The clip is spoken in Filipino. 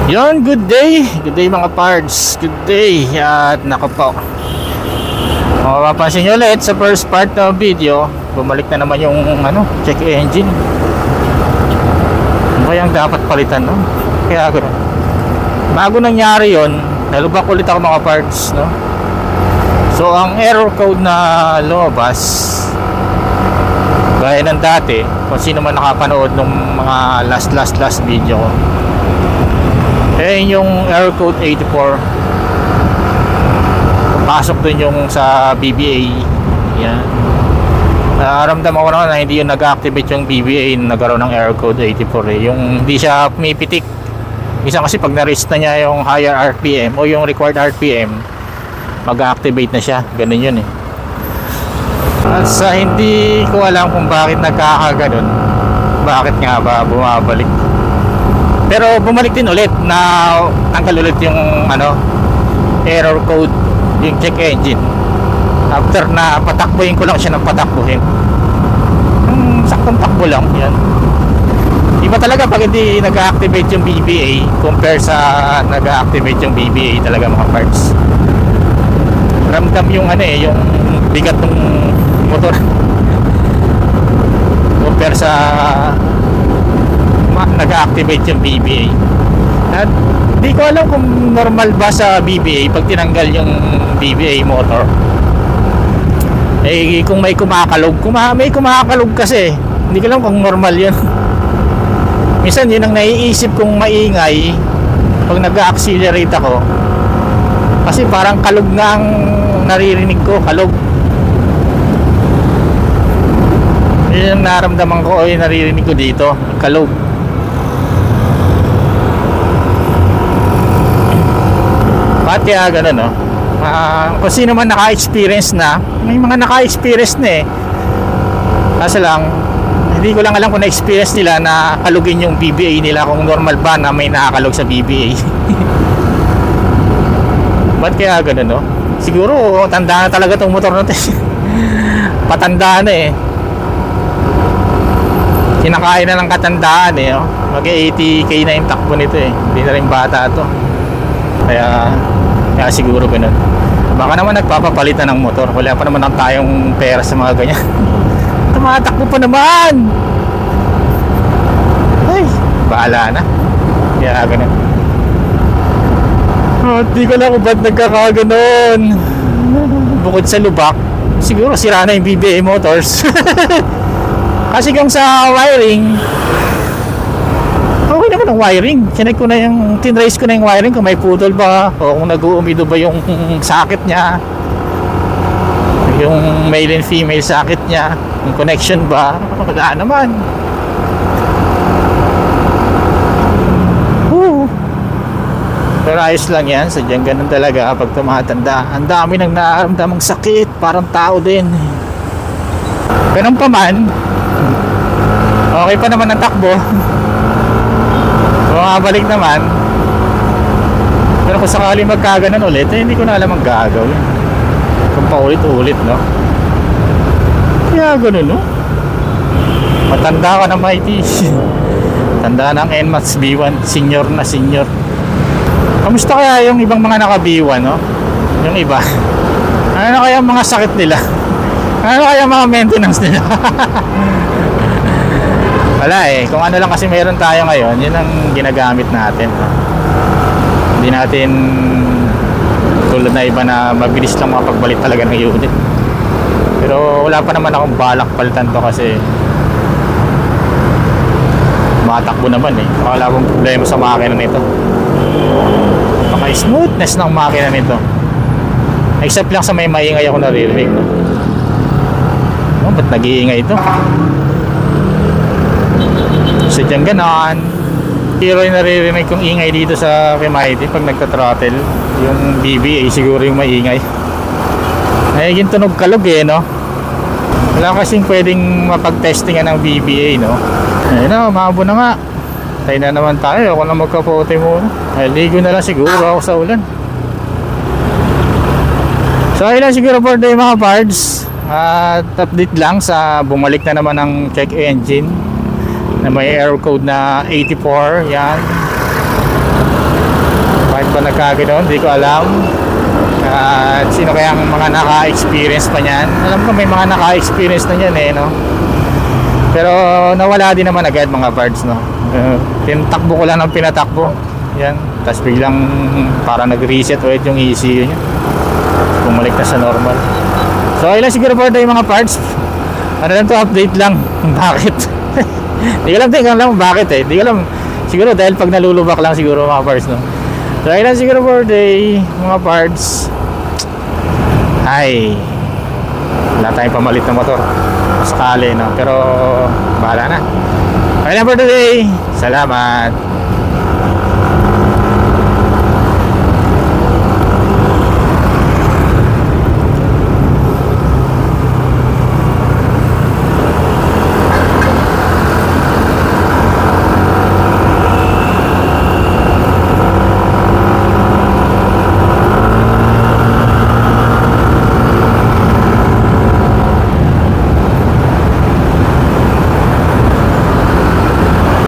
Yon, good day mga pards, good day. At nako po, mapapansin nyo ulit sa first part ng video, bumalik na naman yung check engine. Ano kayang dapat palitan, no? Kaya gano'n, bago nangyari yon, nalubak ulit ako mga pards, no? So ang error code na lumabas, gaya ng dati, kung sino man nakapanood nung mga last video ko, yung error code 84, pasok dun yung sa BBA. Yan, naramdaman ko na hindi yung nag-activate yung BBA na nagkaroon ng error code 84 yung hindi siya pumipitik. Minsan kasi pag na-reach na niya yung higher RPM o yung required RPM, mag-activate na siya, ganun yun eh. At sa hindi ko alam kung bakit nagkakaganon, bakit nga ba bumabalik. Pero bumalik din ulit na tanggal ulit yung error code, yung check engine, after na patakbuhin ko lang siya ng patakbuhin, saktong takbo lang yan. Iba talaga pag hindi nag-activate yung BBA compare sa nag-activate yung BBA talaga mga parts. Ramdam yung yung bigat ng motor compare sa nag-activate yung BBA. At di ko alam kung normal ba sa BBA pag tinanggal yung BBA motor. Kung may kumakalog, may kumakalog kasi, hindi ko alam kung normal yun. Minsan yun ang naiisip kong maingay pag nag-accelerate ako, kasi parang kalog na ang naririnig ko, kalog. Yun ang naramdaman ko o yung naririnig ko dito, kalog. Kaya gano'n, no? Kung sino man naka-experience na, may mga naka-experience na eh. Kasi lang, hindi ko lang alam kung na-experience nila na kalugin yung BBA nila, kung normal ba na may nakakalog sa BBA. Ba't kaya gano'n, no? Siguro tanda na talaga tong motor natin. Patanda na eh, kinakain na ng katandaan eh, no? Mag 80k na yung takbo nito eh, hindi na rin bata to. Kaya siguro ganun. Baka naman nagpapapalitan ng motor, wala pa naman tayong pera sa mga ganyan. Tumatakbo pa naman, ay bahala na. Kaya ganun. Di ko lang kung ba't nagkakaganon. Bukod sa lubak, siguro sira na yung BBA motors. Kasi kung sa wiring, okay naman ang wiring. Chinek ko na yung, tinrace ko na yung wiring kung may putol ba o kung nag-uumido ba yung sakit niya. yung male and female socket niya, yung connection ba, wala naman. Pero ayos lang yan, sadyang ganun talaga pag tumatanda. Ang dami nang nararamdamang sakit, parang tao din. Ganun pa man, okay pa naman ang takbo. Bumabalik naman. Pero kung sakali magkaganon ulit, hindi ko na alam ang gagawin. Kung paulit-ulit, no? Kaya ganun, no? Matanda ka na, mighty. Tanda ng NMAX B1, senior na senior. Kamusta kaya yung ibang mga naka-B1, no? Yung iba. Ano kaya mga sakit nila? Ano kaya mga maintenance nila? Wala eh. Kung ano lang kasi meron tayo ngayon, yun ang ginagamit natin. Hindi natin tulad na iba na mabilis lang makapagbalik talaga ng unit. Pero wala pa naman akong balak palitan to kasi matakbo naman eh. Wala akong problema sa makina nito. Smoothness ng makina nito, except lang sa may maingay ako naririnig, no? Oh, ba't nag-iingay ito? Sadyang ganon. Pero yung naririnig kong ingay dito sa Mighty pag nagka-throttle, yung BBA siguro yung maingay. Nagiging tunog kalog eh, no? Wala kasing pwedeng mapag-testingan ng BBA, no? Ayun na, umabo na nga. Tayo na naman tayo, ako na magkapote muna. Ay, ligo na lang siguro ako sa ulan. So ayun lang siguro for the mga parts. At update lang sa bumalik na naman ng check engine na may error code na 84. Yan. Bakit ba nagkaganoon? Hindi ko alam. At sino kayang mga naka-experience pa niyan? Alam ko may mga naka-experience na yan eh, no? Pero nawala din naman agad mga parts, no? Pinatakbo ko lang ng pinatakbo. Yan. Tapos biglang para nag-reset ulit yung ECU nya. Bumalik na sa normal. So ayun lang siguro po tayo mga parts. Ano lang to, update lang. Bakit? Hindi ko alam bakit eh. Hindi ko alam. Siguro dahil pag nalulubak lang siguro mga parts, no? So ayun lang siguro for the mga parts. Ay, wala tayong pamalit na motor sakali, no? Pero bahala na. Ayun lang for today. Salamat.